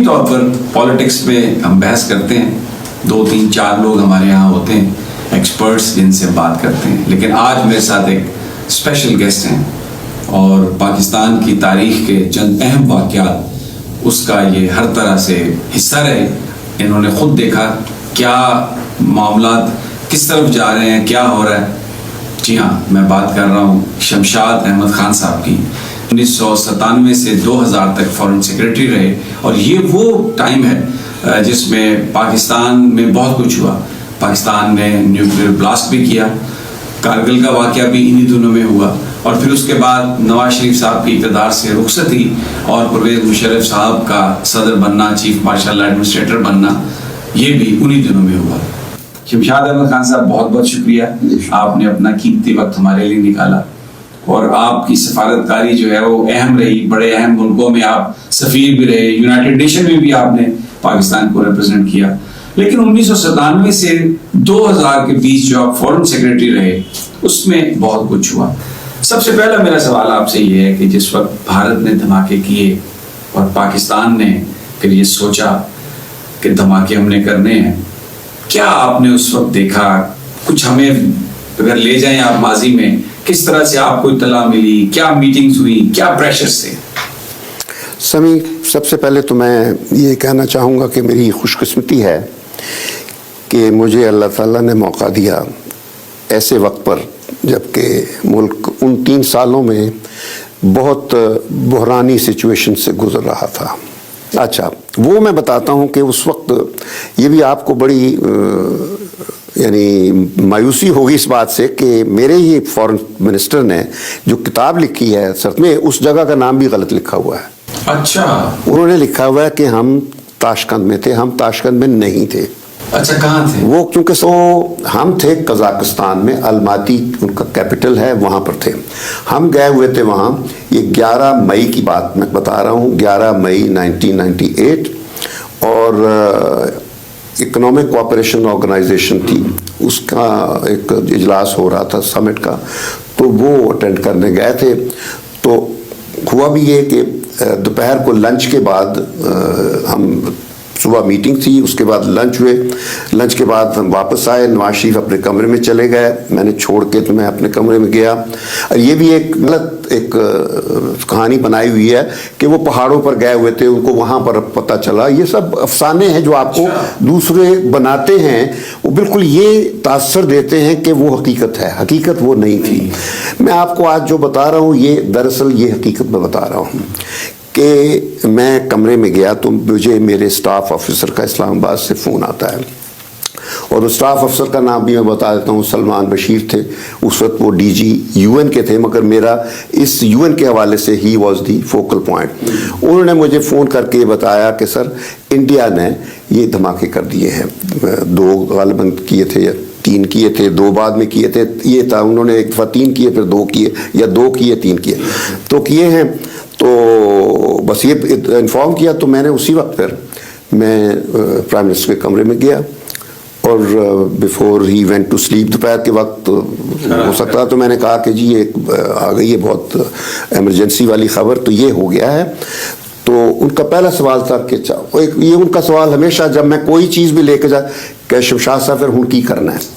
طور پر پالیٹکس میں ہم بحث کرتے ہیں، 2-3-4 لوگ ہمارے یہاں ہوتے ہیں ایکسپرٹس جن سے بات کرتے ہیں، لیکن آج میرے ساتھ ایک اسپیشل گیسٹ ہیں اور پاکستان کی تاریخ کے چند اہم واقعات اس کا یہ ہر طرح سے حصہ رہے. انہوں نے خود دیکھا کیا معاملات کس طرف جا رہے ہیں، کیا ہو رہا ہے. جی ہاں، میں بات کر رہا ہوں شمشاد احمد خان صاحب کی. 1997 سے 2000 تک فارن سیکرٹری رہے اور یہ وہ ٹائم ہے جس میں پاکستان میں بہت کچھ ہوا. پاکستان نے نیوکلیئر بلاسٹ بھی کیا، کارگل کا واقعہ بھی انہی دنوں میں ہوا، اور پھر اس کے بعد نواز شریف صاحب کی اقتدار سے رخصتی اور پرویز مشرف صاحب کا صدر بننا، چیف مارشل ایڈمنسٹریٹر بننا، یہ بھی انہی دنوں میں ہوا. شمشاد احمد خان صاحب بہت بہت شکریہ، آپ نے اپنا قیمتی وقت ہمارے لیے نکالا اور آپ کی سفارتکاری جو ہے وہ اہم رہی. بڑے اہم ملکوں میں آپ سفیر بھی رہے، یونائٹڈ نیشن میں بھی آپ نے پاکستان کو ریپرزینٹ کیا. لیکن 1997 سے 2000 کے بیچ جو آپ فورن سیکرٹری رہے اس میں بہت کچھ ہوا. سب سے پہلا میرا سوال آپ سے یہ ہے کہ جس وقت بھارت نے دھماکے کیے اور پاکستان نے پھر یہ سوچا کہ دھماکے ہم نے کرنے ہیں، کیا آپ نے اس وقت دیکھا؟ کچھ ہمیں اگر لے جائیں آپ ماضی میں، کس طرح سے آپ کو اطلاع ملی، کیا میٹنگز ہوئی، کیا پریشرز تھے؟ سمی، سب سے پہلے تو میں یہ کہنا چاہوں گا کہ میری خوش قسمتی ہے کہ مجھے اللہ تعالیٰ نے موقع دیا ایسے وقت پر جبکہ ملک ان 3 سالوں میں بہت بحرانی سچویشن سے گزر رہا تھا. اچھا، وہ میں بتاتا ہوں کہ اس وقت یہ بھی آپ کو بڑی یعنی مایوسی ہوگی اس بات سے کہ میرے ہی فورن منسٹر نے جو کتاب لکھی ہے سر میں اس جگہ کا نام بھی غلط لکھا ہوا ہے. اچھا، انہوں نے لکھا ہوا ہے کہ ہم تاشقند میں تھے، ہم تاشقند میں نہیں تھے. اچھا، کہاں تھے وہ؟ کیونکہ ہم تھے قزاقستان میں، الماتی ان کا کیپٹل ہے، وہاں پر تھے. ہم گئے ہوئے تھے وہاں. یہ 11 مئی کی بات میں بتا رہا ہوں، 11 مئی 1998، اور اکنامک کوآپریشن آرگنائزیشن تھی، اس کا ایک اجلاس ہو رہا تھا سمٹ کا، تو وہ اٹینڈ کرنے گئے تھے. تو ہوا بھی یہ کہ دوپہر کو لنچ کے بعد ہم صبح میٹنگ تھی، اس کے بعد لنچ ہوئے. لنچ کے بعد ہم واپس آئے، نواز شریف اپنے کمرے میں چلے گئے، میں نے چھوڑ کے تو میں اپنے کمرے میں گیا. اور یہ بھی ایک غلط ایک کہانی بنائی ہوئی ہے کہ وہ پہاڑوں پر گئے ہوئے تھے، ان کو وہاں پر پتہ چلا. یہ سب افسانے ہیں جو آپ کو دوسرے بناتے ہیں، وہ بالکل یہ تاثر دیتے ہیں کہ وہ حقیقت ہے. حقیقت وہ نہیں تھی. میں آپ کو آج جو بتا رہا ہوں یہ دراصل یہ حقیقت میں بتا رہا ہوں کہ میں کمرے میں گیا تو مجھے میرے سٹاف آفیسر کا اسلام آباد سے فون آتا ہے، اور وہ سٹاف افسر کا نام بھی میں بتا دیتا ہوں، سلمان بشیر تھے. اس وقت وہ ڈی جی یو این کے تھے، مگر میرا اس یو این کے حوالے سے he was the focal point. انہوں نے مجھے فون کر کے بتایا کہ سر انڈیا نے یہ دھماکے کر دیے ہیں. 2 غالباً کیے تھے یا 3 کیے تھے، 2 بعد میں کیے تھے. یہ تھا انہوں نے ایک دفعہ 3 کیے، پھر 2 کیے، یا 2 کیے 3 کیے، تو کیے ہیں. تو بس یہ انفارم کیا. تو میں نے اسی وقت پھر میں پرائم منسٹر کے کمرے میں گیا، اور بیفور ہی وینٹ ٹو سلیپ، دوپہر کے وقت ہو سکتا تو میں نے کہا کہ جی یہ آ گئی ہے بہت ایمرجنسی والی خبر، تو یہ ہو گیا ہے. تو ان کا پہلا سوال تھا کہ یہ ان کا سوال ہمیشہ جب میں کوئی چیز بھی لے کے جا کہ شمشاد صاحب پھر ہن کی کرنا ہے.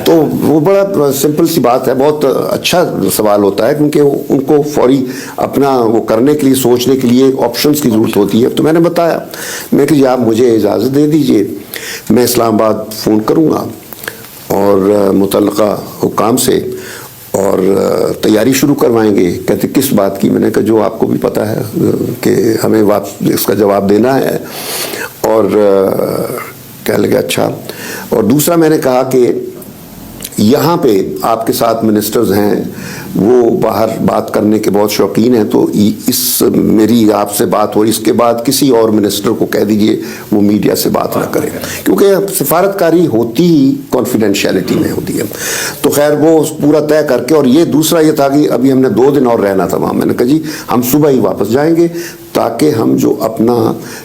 تو وہ بڑا سمپل سی بات ہے، بہت اچھا سوال ہوتا ہے، کیونکہ ان کو فوری اپنا وہ کرنے کے لیے، سوچنے کے لیے آپشنز کی ضرورت ہوتی ہے. تو میں نے بتایا، میں کہ جی آپ مجھے اجازت دے دیجئے، میں اسلام آباد فون کروں گا اور متعلقہ حکام سے اور تیاری شروع کروائیں گے. کہتے کس بات کی؟ میں نے کہا جو آپ کو بھی پتہ ہے کہ ہمیں اس کا جواب دینا ہے. اور کہنے لگے اچھا. اور دوسرا میں نے کہا کہ یہاں پہ آپ کے ساتھ منسٹرز ہیں، وہ باہر بات کرنے کے بہت شوقین ہیں، تو اس میری آپ سے بات ہو، اس کے بعد کسی اور منسٹر کو کہہ دیجئے وہ میڈیا سے بات نہ کرے، کیونکہ سفارتکاری ہوتی ہی کانفیڈینشیلٹی میں ہوتی ہے. تو خیر وہ پورا طے کر کے، اور یہ دوسرا یہ تھا کہ ابھی ہم نے 2 دن اور رہنا تھا وہاں. میں نے کہا جی ہم صبح ہی واپس جائیں گے تاکہ ہم جو اپنا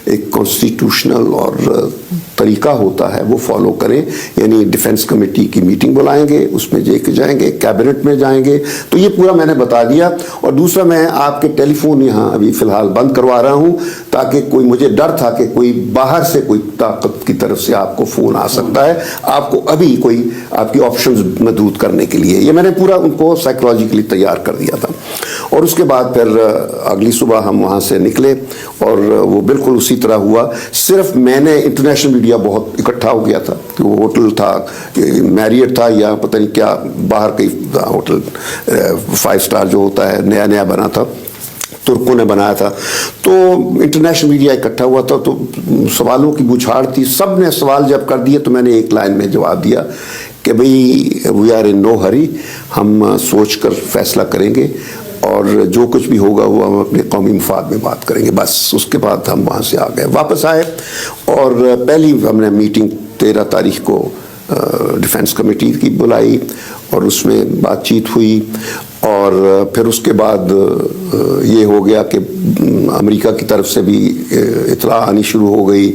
ایک کانسٹیٹیوشنل اور طریقہ ہوتا ہے وہ فالو کریں. یعنی ڈیفنس کمیٹی کی میٹنگ بلائیں گے، اس میں لے کے جائیں گے، کیبنٹ میں جائیں گے. تو یہ پورا میں نے بتا دیا. اور دوسرا میں آپ کے ٹیلی فون یہاں ابھی فی الحال بند کروا رہا ہوں تاکہ کوئی, مجھے ڈر تھا کہ کوئی باہر سے کوئی طاقت کی طرف سے آپ کو فون آ سکتا ہے, آپ کو ابھی کوئی آپ کی آپشنز محدود کرنے کے لیے. یہ میں نے پورا ان کو سائیکولوجیکلی تیار کر دیا تھا. اور اس کے بعد پھر اگلی صبح ہم وہاں سے نکلے اور وہ بالکل اسی طرح ہوا. صرف میں نے, انٹرنیشنل میڈیا بہت اکٹھا ہو گیا تھا کہ وہ ہوٹل تھا, میریٹ تھا یا پتہ نہیں کیا, باہر کئی ہوٹل 5 اسٹار جو ہوتا ہے نیا نیا بنا تھا, ترکوں نے بنایا تھا. تو انٹرنیشنل میڈیا اکٹھا ہوا تھا, تو سوالوں کی بچھاڑ تھی. سب نے سوال جب کر دیے تو میں نے ایک لائن میں جواب دیا کہ بھئی وی آر ان نو ہری, ہم سوچ کر فیصلہ کریں گے اور جو کچھ بھی ہوگا وہ ہم اپنے قومی مفاد میں بات کریں گے. بس اس کے بعد ہم وہاں سے آ گئے, واپس آئے اور پہلی ہم نے میٹنگ 13 تاریخ کو ڈیفنس کمیٹی کی بلائی اور اس میں بات چیت ہوئی. اور پھر اس کے بعد یہ ہو گیا کہ امریکہ کی طرف سے بھی اطلاع آنی شروع ہو گئی,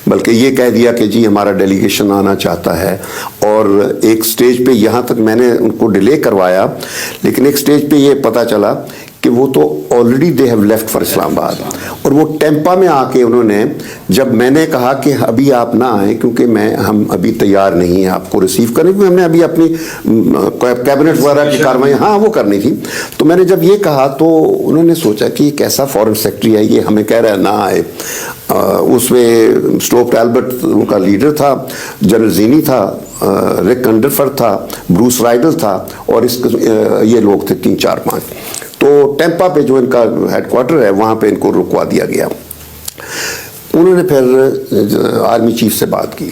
بلکہ یہ کہہ دیا کہ جی ہمارا ڈیلیگیشن آنا چاہتا ہے. اور ایک سٹیج پہ یہاں تک میں نے ان کو ڈیلے کروایا, لیکن ایک سٹیج پہ یہ پتہ چلا کہ وہ تو already they have left for Islamabad. اور وہ ٹیمپا میں آ کے انہوں نے, جب میں نے کہا کہ ابھی آپ نہ آئیں کیونکہ ہم ابھی تیار نہیں ہیں آپ کو ریسیو کرنے, کیونکہ ہم نے ابھی اپنی کیبنٹ وغیرہ کی کاروائی وہ کرنی تھی. تو میں نے جب یہ کہا تو انہوں نے سوچا کہ یہ کیسا فارن سیکرٹری ہے, یہ ہمیں کہہ رہا ہے نہ آئے. اس میں اسٹوپ ٹیلبٹ ان کا لیڈر تھا, جنرل زینی تھا, رک انڈرفر تھا, بروس رائڈل تھا, اور یہ لوگ تھے 3-4-5. تو ٹیمپا پہ جو ان کا ہیڈ کوارٹر ہے وہاں پہ ان کو رکوا دیا گیا. انہوں نے پھر آرمی چیف سے بات کی.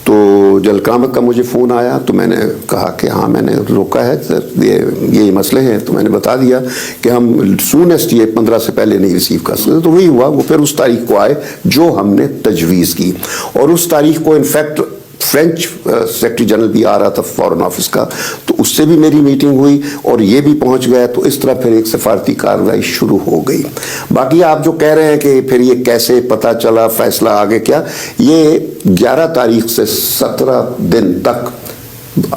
تو جنرل کرامت کا مجھے فون آیا تو میں نے کہا کہ ہاں میں نے روکا ہے, یہ مسئلے ہیں. تو میں نے بتا دیا کہ ہم سونسٹ یہ 15 سے پہلے نہیں ریسیو کر سکتے. تو وہی ہوا, وہ پھر اس تاریخ کو آئے جو ہم نے تجویز کی. اور اس تاریخ کو انفیکٹ فرینچ سیکرٹری جنرل بھی آ رہا تھا فارن آفس کا, تو اس سے بھی میری میٹنگ ہوئی اور یہ بھی پہنچ گیا. تو اس طرح پھر ایک سفارتی کارروائی شروع ہو گئی. باقی آپ جو کہہ رہے ہیں کہ پھر یہ کیسے پتہ چلا, فیصلہ آگے کیا, یہ 11 تاریخ سے 17 دن تک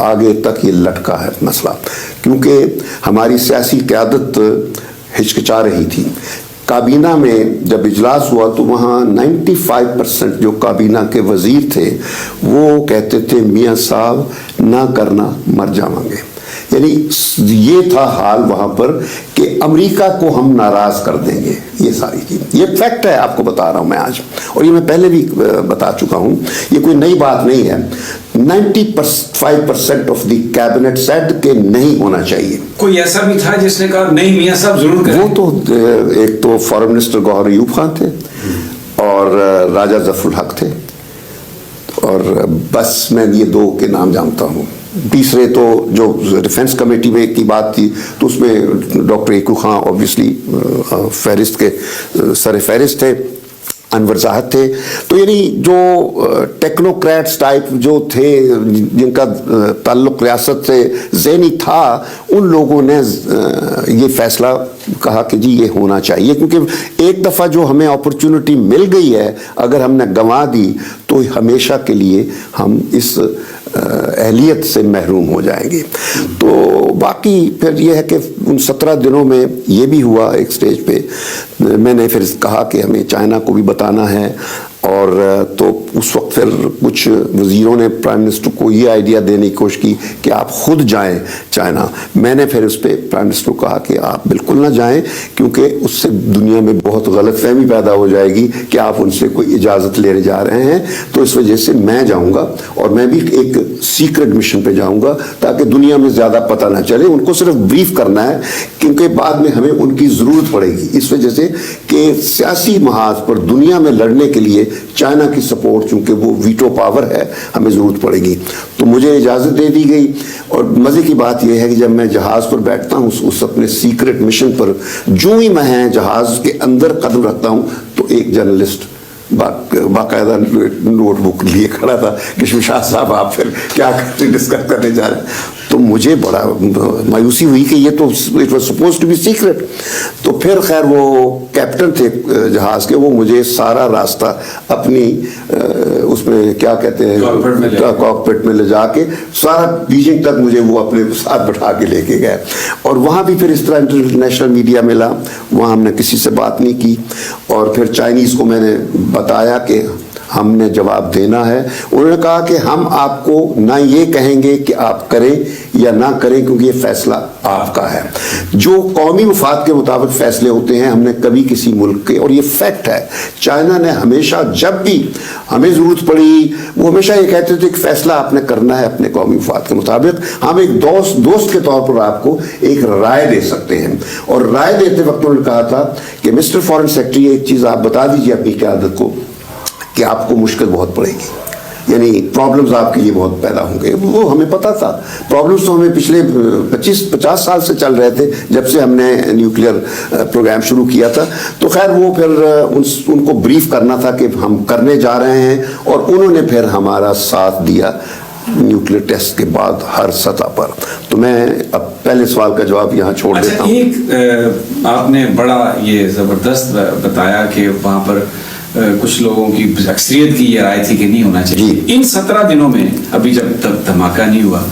آگے تک یہ لٹکا ہے مسئلہ, کیونکہ ہماری سیاسی قیادت ہچکچا رہی تھی. کابینہ میں جب اجلاس ہوا تو وہاں 95% جو کابینہ کے وزیر تھے وہ کہتے تھے میاں صاحب نہ کرنا مر جاؤں گے. یعنی یہ تھا حال وہاں پر کہ امریکہ کو ہم ناراض کر دیں گے. یہ ساری چیز, یہ فیکٹ ہے, آپ کو بتا رہا ہوں میں آج, اور یہ میں پہلے بھی بتا چکا ہوں, یہ کوئی نئی بات نہیں ہے. 95% آف دی کیبنٹ سیٹ کہ نہیں ہونا چاہیے. کوئی ایسا بھی تھا جس نے کہا نہیں میاں صاحب ضرور کریں؟ وہ تو ایک تو فارن منسٹر گوہر ایوب خان تھے اور راجہ ظفر الحق تھے, اور بس میں یہ 2 کے نام جانتا ہوں. تیسرے تو جو ڈیفنس کمیٹی میں کی بات تھی تو اس میں ڈاکٹر ایکو خان اوبویسلی فہرست کے سر فہرست تھے, انور زاہد تھے. تو یعنی جو ٹیکنوکریٹس ٹائپ جو تھے جن کا تعلق ریاست سے ذہنی تھا, ان لوگوں نے یہ فیصلہ کہا کہ جی یہ ہونا چاہیے, کیونکہ ایک دفعہ جو ہمیں اپرچونٹی مل گئی ہے اگر ہم نے گنوا دی تو ہمیشہ کے لیے ہم اس اہلیت سے محروم ہو جائیں گے. تو باقی پھر یہ ہے کہ ان 17 دنوں میں یہ بھی ہوا. ایک سٹیج پہ میں نے پھر کہا کہ ہمیں چائنا کو بھی بتانا ہے, اور تو اس وقت پھر کچھ وزیروں نے پرائم منسٹر کو یہ آئیڈیا دینے کی کوشش کی کہ آپ خود جائیں چائنا. میں نے پھر اس پہ پرائم منسٹر کو کہا کہ آپ بالکل نہ جائیں, کیونکہ اس سے دنیا میں بہت غلط فہمی پیدا ہو جائے گی کہ آپ ان سے کوئی اجازت لینے جا رہے ہیں. تو اس وجہ سے میں جاؤں گا, اور میں بھی ایک سیکرٹ مشن پہ جاؤں گا تاکہ دنیا میں زیادہ پتہ نہ چلے. ان کو صرف بریف کرنا ہے, کیونکہ بعد میں ہمیں ان کی ضرورت پڑے گی, اس وجہ سے کہ سیاسی محاذ پر دنیا میں لڑنے کے لیے چائنا کی سپورٹ, چونکہ وہ ویٹو پاور ہے, ہمیں ضرورت پڑے گی. تو مجھے اجازت دے دی گئی. اور مزے کی بات یہ ہے کہ جب میں جہاز پر بیٹھتا ہوں اس اپنے سیکرٹ مشن پر, جو ہی میں جہاز کے اندر قدم رکھتا ہوں تو ایک جرنلسٹ باقاعدہ نوٹ بک لیے کھڑا تھا کہ شاہ صاحب آپ پھر کیا ڈسکس کرنے جا رہے ہیں. تو مجھے بڑا مایوسی ہوئی کہ یہ تو it was suppose to be secret. تو پھر خیر وہ کیپٹن تھے جہاز کے, وہ مجھے سارا راستہ اپنی اس میں کیا کہتے ہیں کاکپٹ میں لے جا کے سارا بیجنگ تک مجھے وہ اپنے ساتھ بٹھا کے لے کے گئے. اور وہاں بھی پھر اس طرح انٹرنیشنل میڈیا ملا, وہاں ہم نے کسی سے بات نہیں کی. اور پھر چائنیز کو میں نے بتایا کہ ہم نے جواب دینا ہے. انہوں نے کہا کہ ہم آپ کو نہ یہ کہیں گے کہ آپ کریں یا نہ کریں, کیونکہ یہ فیصلہ آپ کا ہے. جو قومی مفاد کے مطابق فیصلے ہوتے ہیں ہم نے کبھی کسی ملک کے, اور یہ فیکٹ ہے, چائنا نے ہمیشہ جب بھی ہمیں ضرورت پڑی وہ ہمیشہ یہ کہتے تھے کہ فیصلہ آپ نے کرنا ہے اپنے قومی مفاد کے مطابق. ہم ایک دوست کے طور پر آپ کو ایک رائے دے سکتے ہیں. اور رائے دیتے وقت انہوں نے کہا تھا کہ مسٹر فارن سیکرٹری ایک چیز آپ بتا دیجیے اپنی قیادت کو کہ آپ کو مشکل بہت پڑے گی, یعنی پرابلمز آپ کے لیے بہت پیدا ہوں گے. وہ ہمیں پتا تھا, پرابلمز تو ہمیں پچھلے 50 سال سے چل رہے تھے جب سے ہم نے نیوکلیئر پروگرام شروع کیا تھا. تو خیر وہ پھر ان کو بریف کرنا تھا کہ ہم کرنے جا رہے ہیں, اور انہوں نے پھر ہمارا ساتھ دیا نیوکلیئر ٹیسٹ کے بعد ہر سطح پر. تو میں اب پہلے سوال کا جواب یہاں چھوڑ دیتا ہوں. ایک آپ نے بڑا یہ زبردست بتایا کہ وہاں پر کچھ لوگوں کی اکثریت کی یہ رائے تھی کہ نہیں ہونا چاہیے. ان 17 دنوں میں ابھی جب تک دھماکہ نہیں ہوا,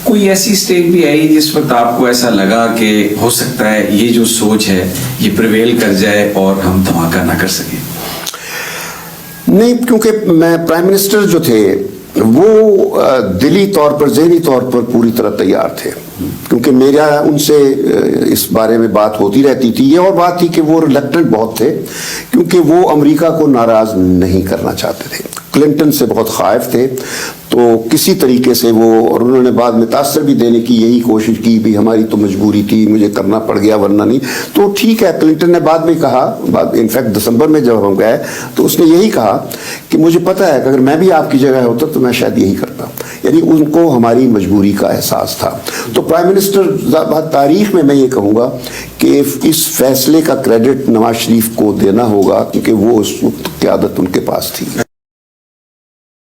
کوئی ایسی سٹیج بھی آئی جس وقت آپ کو ایسا لگا کہ ہو سکتا ہے یہ جو سوچ ہے یہ پریویل کر جائے اور ہم دھماکہ نہ کر سکیں؟ نہیں, کیونکہ میں پرائم منسٹر جو تھے وہ دلی طور پر, ذہنی طور پر پوری طرح تیار تھے, کیونکہ میرا ان سے اس بارے میں بات ہوتی رہتی تھی. یہ اور بات تھی کہ وہ ریلیکٹنٹ بہت تھے, کیونکہ وہ امریکہ کو ناراض نہیں کرنا چاہتے تھے, کلنٹن سے بہت خائف تھے. تو کسی طریقے سے وہ, اور انہوں نے بعد میں تاثر بھی دینے کی یہی کوشش کی بھی ہماری تو مجبوری تھی, مجھے کرنا پڑ گیا ورنہ نہیں. تو ٹھیک ہے, کلنٹن نے بعد میں کہا, انفیکٹ دسمبر میں جب ہم گئے تو اس نے یہی کہا کہ مجھے پتا ہے کہ اگر میں بھی آپ کی جگہ ہوتا تو میں شاید یہی کرتا. یعنی ان کو ہماری مجبوری کا احساس تھا. تو پرائم منسٹر تاریخ میں یہ کہوں گا کہ اس فیصلے کا کریڈٹ نواز شریف کو دینا ہوگا, کیونکہ وہ اس وقت قیادت ان کے پاس تھی.